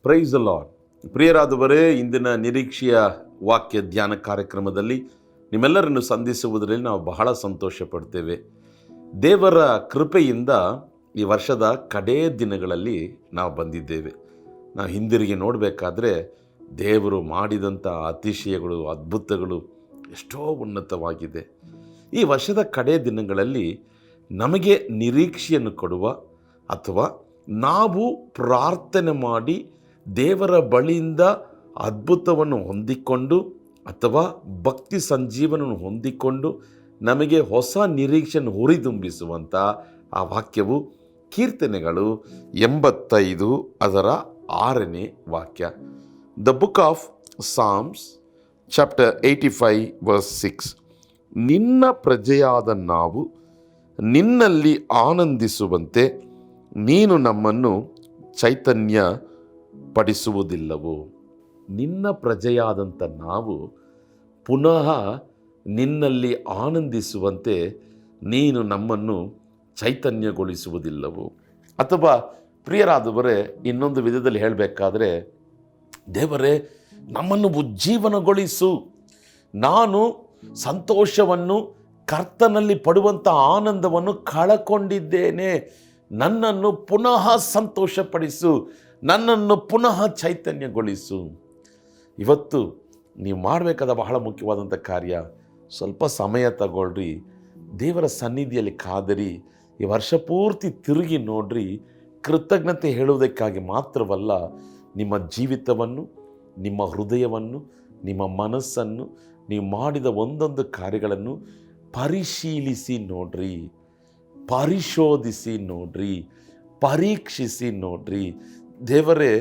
Praise the lord. ಪ್ರಿಯರಾದವರೇ, ಇಂದಿನ ನಿರೀಕ್ಷೆಯ ವಾಕ್ಯ ಧ್ಯಾನ ಕಾರ್ಯಕ್ರಮದಲ್ಲಿ ನಿಮ್ಮೆಲ್ಲರನ್ನು ಸಂಧಿಸುವುದರಲ್ಲಿ ನಾವು ಬಹಳ ಸಂತೋಷ ಪಡ್ತೇವೆ. ದೇವರ ಕೃಪೆಯಿಂದ ಈ ವರ್ಷದ ಕಡೇ ದಿನಗಳಲ್ಲಿ ನಾವು ಬಂದಿದ್ದೇವೆ. ನಾವು ಹಿಂದಿರುಗಿ ನೋಡಬೇಕಾದ್ರೆ ದೇವರು ಮಾಡಿದಂಥ ಅತಿಶಯಗಳು, ಅದ್ಭುತಗಳು ಎಷ್ಟೋ ಉನ್ನತವಾಗಿದೆ. ಈ ವರ್ಷದ ಕಡೇ ದಿನಗಳಲ್ಲಿ ನಮಗೆ ನಿರೀಕ್ಷೆಯನ್ನು ಕೊಡುವ ಅಥವಾ ನಾವು ಪ್ರಾರ್ಥನೆ ಮಾಡಿ ದೇವರ ಬಳಿಯಿಂದ ಅದ್ಭುತವನ್ನು ಹೊಂದಿಕೊಂಡು ಅಥವಾ ಭಕ್ತಿ ಸಂಜೀವನವನ್ನು ಹೊಂದಿಕೊಂಡು ನಮಗೆ ಹೊಸ ನಿರೀಕ್ಷೆಯನ್ನು ಹುರಿದುಂಬಿಸುವಂಥ ಆ ವಾಕ್ಯವು ಕೀರ್ತನೆಗಳು 85 ಅದರ 6ನೇ ವಾಕ್ಯ. The book of Psalms chapter 85 verse 6. ನಿನ್ನ ಪ್ರಜೆಯಾದ ನಾವು ನಿನ್ನಲ್ಲಿ ಆನಂದಿಸುವಂತೆ ನೀನು ನಮ್ಮನ್ನು ಚೈತನ್ಯ ಪಡಿಸುವುದಿಲ್ಲವೋ. ನಿನ್ನ ಪ್ರಜೆಯಾದಂಥ ನಾವು ಪುನಃ ನಿನ್ನಲ್ಲಿ ಆನಂದಿಸುವಂತೆ ನೀನು ನಮ್ಮನ್ನು ಚೈತನ್ಯಗೊಳಿಸುವುದಿಲ್ಲವೋ. ಅಥವಾ ಪ್ರಿಯರಾದವರೇ, ಇನ್ನೊಂದು ವಿಧದಲ್ಲಿ ಹೇಳಬೇಕಾದ್ರೆ, ದೇವರೇ ನಮ್ಮನ್ನು ಉಜ್ಜೀವನಗೊಳಿಸು. ನಾನು ಸಂತೋಷವನ್ನು, ಕರ್ತನಲ್ಲಿ ಪಡುವಂಥ ಆನಂದವನ್ನು ಕಳಕೊಂಡಿದ್ದೇನೆ. ನನ್ನನ್ನು ಪುನಃ ಸಂತೋಷಪಡಿಸು, ನನ್ನನ್ನು ಪುನಃ ಚೈತನ್ಯಗೊಳಿಸು. ಇವತ್ತು ನೀವು ಮಾಡಬೇಕಾದ ಬಹಳ ಮುಖ್ಯವಾದಂಥ ಕಾರ್ಯ, ಸ್ವಲ್ಪ ಸಮಯ ತಗೊಳ್ರಿ, ದೇವರ ಸನ್ನಿಧಿಯಲ್ಲಿ ಕಾದಿರಿ, ಈ ವರ್ಷ ಪೂರ್ತಿ ತಿರುಗಿ ನೋಡ್ರಿ. ಕೃತಜ್ಞತೆ ಹೇಳುವುದಕ್ಕಾಗಿ ಮಾತ್ರವಲ್ಲ, ನಿಮ್ಮ ಜೀವಿತವನ್ನು, ನಿಮ್ಮ ಹೃದಯವನ್ನು, ನಿಮ್ಮ ಮನಸ್ಸನ್ನು, ನೀವು ಮಾಡಿದ ಒಂದೊಂದು ಕಾರ್ಯಗಳನ್ನು ಪರಿಶೀಲಿಸಿ ನೋಡ್ರಿ, ಪರಿಶೋಧಿಸಿ ನೋಡ್ರಿ, ಪರೀಕ್ಷಿಸಿ ನೋಡ್ರಿ. ದೇವರೇ,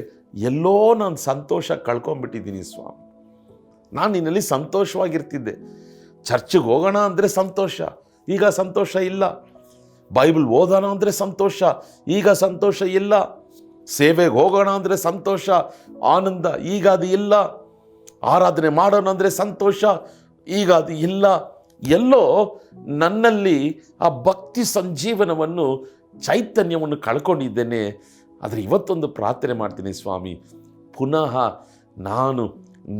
ಎಲ್ಲೋ ನಾನು ಸಂತೋಷ ಕಳ್ಕೊಂಡ್ಬಿಟ್ಟಿದ್ದೀನಿ ಸ್ವಾಮಿ. ನಾನು ನಿನ್ನಲ್ಲಿ ಸಂತೋಷವಾಗಿರ್ತಿದ್ದೆ. ಚರ್ಚಿಗೆ ಹೋಗೋಣ ಅಂದರೆ ಸಂತೋಷ, ಈಗ ಸಂತೋಷ ಇಲ್ಲ. ಬೈಬಲ್ ಓದೋಣ ಅಂದರೆ ಸಂತೋಷ, ಈಗ ಸಂತೋಷ ಇಲ್ಲ. ಸೇವೆಗೆ ಹೋಗೋಣ ಅಂದರೆ ಸಂತೋಷ, ಆನಂದ, ಈಗ ಅದು ಇಲ್ಲ. ಆರಾಧನೆ ಮಾಡೋಣ ಅಂದರೆ ಸಂತೋಷ, ಈಗ ಅದು ಇಲ್ಲ. ಎಲ್ಲೋ ನನ್ನಲ್ಲಿ ಆ ಭಕ್ತಿ ಸಂಜೀವನವನ್ನು, ಚೈತನ್ಯವನ್ನು ಕಳ್ಕೊಂಡಿದ್ದೇನೆ. ಆದರೆ ಇವತ್ತೊಂದು ಪ್ರಾರ್ಥನೆ ಮಾಡ್ತೀನಿ, ಸ್ವಾಮಿ, ಪುನಃ ನಾನು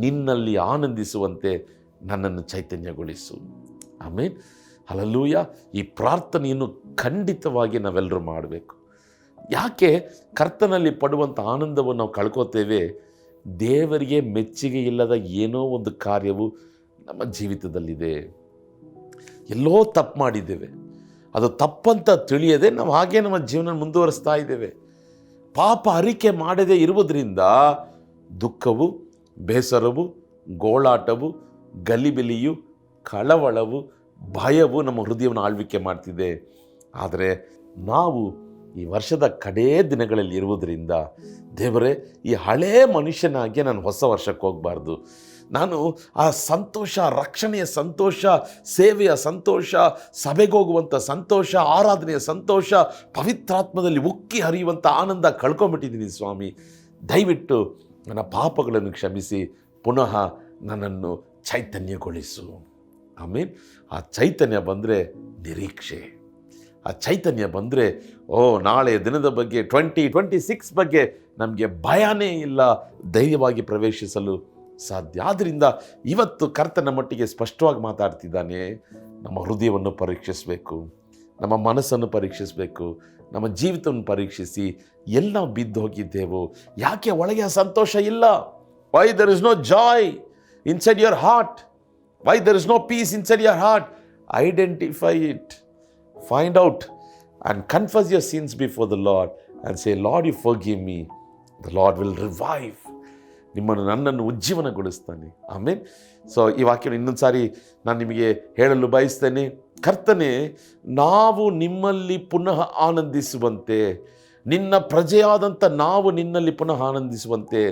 ನಿನ್ನಲ್ಲಿ ಆನಂದಿಸುವಂತೆ ನನ್ನನ್ನು ಚೈತನ್ಯಗೊಳಿಸು. ಆಮೇನ್, ಹಲ್ಲೆಲೂಯ. ಈ ಪ್ರಾರ್ಥನೆಯನ್ನು ಖಂಡಿತವಾಗಿ ನಾವೆಲ್ಲರೂ ಮಾಡಬೇಕು. ಯಾಕೆ ಕರ್ತನಲ್ಲಿ ಪಡುವಂಥ ಆನಂದವನ್ನು ನಾವು ಕಳ್ಕೋತೇವೆ? ದೇವರಿಗೆ ಮೆಚ್ಚುಗೆ ಇಲ್ಲದ ಏನೋ ಒಂದು ಕಾರ್ಯವು ನಮ್ಮ ಜೀವಿತದಲ್ಲಿದೆ. ಎಲ್ಲೋ ತಪ್ಪು ಮಾಡಿದ್ದೇವೆ, ಅದು ತಪ್ಪಂತ ತಿಳಿಯದೆ ನಾವು ಹಾಗೆ ನಮ್ಮ ಜೀವನ ಮುಂದುವರಿಸ್ತಾ ಇದ್ದೇವೆ. ಪಾಪ ಅರಿಕೆ ಮಾಡದೇ ಇರುವುದರಿಂದ ದುಃಖವು, ಬೇಸರವು, ಗೋಳಾಟವು, ಗಲಿಬಿಲಿಯು, ಕಳವಳವು, ಭಯವು ನಮ್ಮ ಹೃದಯವನ್ನು ಆಳ್ವಿಕೆ ಮಾಡ್ತಿದೆ. ಆದರೆ ನಾವು ಈ ವರ್ಷದ ಕಡೇ ದಿನಗಳಲ್ಲಿ ಇರುವುದರಿಂದ, ದೇವರೇ, ಈ ಹಳೇ ಮನುಷ್ಯನಾಗಿ ನಾನು ಹೊಸ ವರ್ಷಕ್ಕೆ ಹೋಗಬಾರ್ದು. ನಾನು ಆ ಸಂತೋಷ, ರಕ್ಷಣೆಯ ಸಂತೋಷ, ಸೇವೆಯ ಸಂತೋಷ, ಸಭೆಗೆ ಹೋಗುವಂಥ ಸಂತೋಷ, ಆರಾಧನೆಯ ಸಂತೋಷ, ಪವಿತ್ರಾತ್ಮದಲ್ಲಿ ಉಕ್ಕಿ ಹರಿಯುವಂಥ ಆನಂದ ಕಳ್ಕೊಂಬಿಟ್ಟಿದ್ದೀನಿ ಸ್ವಾಮಿ. ದಯವಿಟ್ಟು ನನ್ನ ಪಾಪಗಳನ್ನು ಕ್ಷಮಿಸಿ ಪುನಃ ನನ್ನನ್ನು ಚೈತನ್ಯಗೊಳಿಸು. ಆಮೇಲೆ ಆ ಚೈತನ್ಯ ಬಂದರೆ ನಿರೀಕ್ಷೆ, ಆ ಚೈತನ್ಯ ಬಂದರೆ ನಾಳೆ ದಿನದ ಬಗ್ಗೆ, 2026 ಬಗ್ಗೆ ನಮಗೆ ಭಯನೇ ಇಲ್ಲ, ಧೈರ್ಯವಾಗಿ ಪ್ರವೇಶಿಸಲು ಸಾಧ್ಯ. ಆದ್ದರಿಂದ ಇವತ್ತು ಕರ್ತನ ಮಟ್ಟಿಗೆ ಸ್ಪಷ್ಟವಾಗಿ ಮಾತಾಡ್ತಿದ್ದಾನೆ. ನಮ್ಮ ಹೃದಯವನ್ನು ಪರೀಕ್ಷಿಸಬೇಕು, ನಮ್ಮ ಮನಸ್ಸನ್ನು ಪರೀಕ್ಷಿಸಬೇಕು, ನಮ್ಮ ಜೀವಿತವನ್ನು ಪರೀಕ್ಷಿಸಿ ಎಲ್ಲ ಬಿದ್ದು ಹೋಗಿದ್ದೇವೋ, ಯಾಕೆ ಒಳಗೆ ಆ ಸಂತೋಷ ಇಲ್ಲ? Why there is no joy inside your heart? Why there is no peace inside your heart? Identify it, find out and confess your sins before the Lord and say, Lord, you forgive me. The Lord will revive. ನನ್ನನ್ನು ಉಜ್ಜೀವನಗೊಳಿಸ್ತಾನೆ. ಆಮೇಲೆ ಈ ವಾಕ್ಯವನ್ನು ಇನ್ನೊಂದು ಸಾರಿ ನಾನು ನಿಮಗೆ ಹೇಳಲು ಬಯಸ್ತೇನೆ. ಕರ್ತನೇ, ನಾವು ನಿಮ್ಮಲ್ಲಿ ಪುನಃ ಆನಂದಿಸುವಂತೆ, ನಿನ್ನ ಪ್ರಜೆಯಾದಂಥ ನಾವು ನಿನ್ನಲ್ಲಿ ಪುನಃ ಆನಂದಿಸುವಂತೆ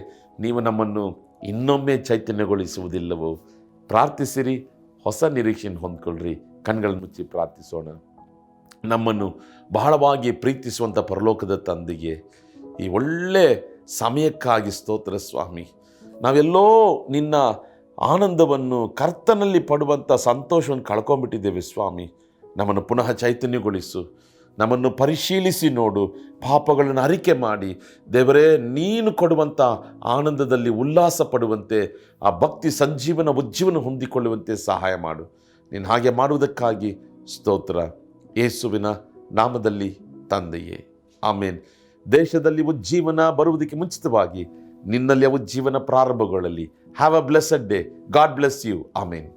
ನೀವು ನಮ್ಮನ್ನು ಇನ್ನೊಮ್ಮೆ ಚೈತನ್ಯಗೊಳಿಸುವುದಿಲ್ಲವೋ? ಪ್ರಾರ್ಥಿಸಿರಿ, ಹೊಸ ನಿರೀಕ್ಷೆಯನ್ನು ಹೊಂದ್ಕೊಳ್ರಿ. ಕಣ್ಗಳನ್ನು ಮುಚ್ಚಿ ಪ್ರಾರ್ಥಿಸೋಣ. ನಮ್ಮನ್ನು ಬಹಳವಾಗಿ ಪ್ರೀತಿಸುವಂಥ ಪರಲೋಕದ ತಂದೆಗೆ ಈ ಒಳ್ಳೆ ಸಮಯಕ್ಕಾಗಿ ಸ್ತೋತ್ರ ಸ್ವಾಮಿ. ನಾವೆಲ್ಲೋ ನಿನ್ನ ಆನಂದವನ್ನು, ಕರ್ತನಲ್ಲಿ ಪಡುವಂಥ ಸಂತೋಷವನ್ನು ಕಳ್ಕೊಂಡ್ಬಿಟ್ಟಿದ್ದೇವೆ ಸ್ವಾಮಿ. ನಮ್ಮನ್ನು ಪುನಃ ಚೈತನ್ಯಗೊಳಿಸು. ನಮ್ಮನ್ನು ಪರಿಶೀಲಿಸಿ ನೋಡು, ಪಾಪಗಳನ್ನು ಅರಿಕೆ ಮಾಡಿ ದೇವರೇ ನೀನು ಕೊಡುವಂಥ ಆನಂದದಲ್ಲಿ ಉಲ್ಲಾಸ ಪಡುವಂತೆ, ಆ ಭಕ್ತಿ ಸಂಜೀವನ ಉಜ್ಜೀವನ ಹೊಂದಿಕೊಳ್ಳುವಂತೆ ಸಹಾಯ ಮಾಡು. ನೀನು ಹಾಗೆ ಮಾಡುವುದಕ್ಕಾಗಿ ಸ್ತೋತ್ರ, ಯೇಸುವಿನ ನಾಮದಲ್ಲಿ ತಂದೆಯೇ, ಆಮೇನ್. ದೇಶದಲ್ಲಿ ಉಜ್ಜೀವನ ಬರುವುದಕ್ಕೆ ಮುಂಚಿತವಾಗಿ ನಿನ್ನಲ್ಲಿ ಉಜ್ಜೀವನ ಪ್ರಾರಂಭಗೊಳ್ಳಲಿ. Have a blessed day. God bless you. Amen.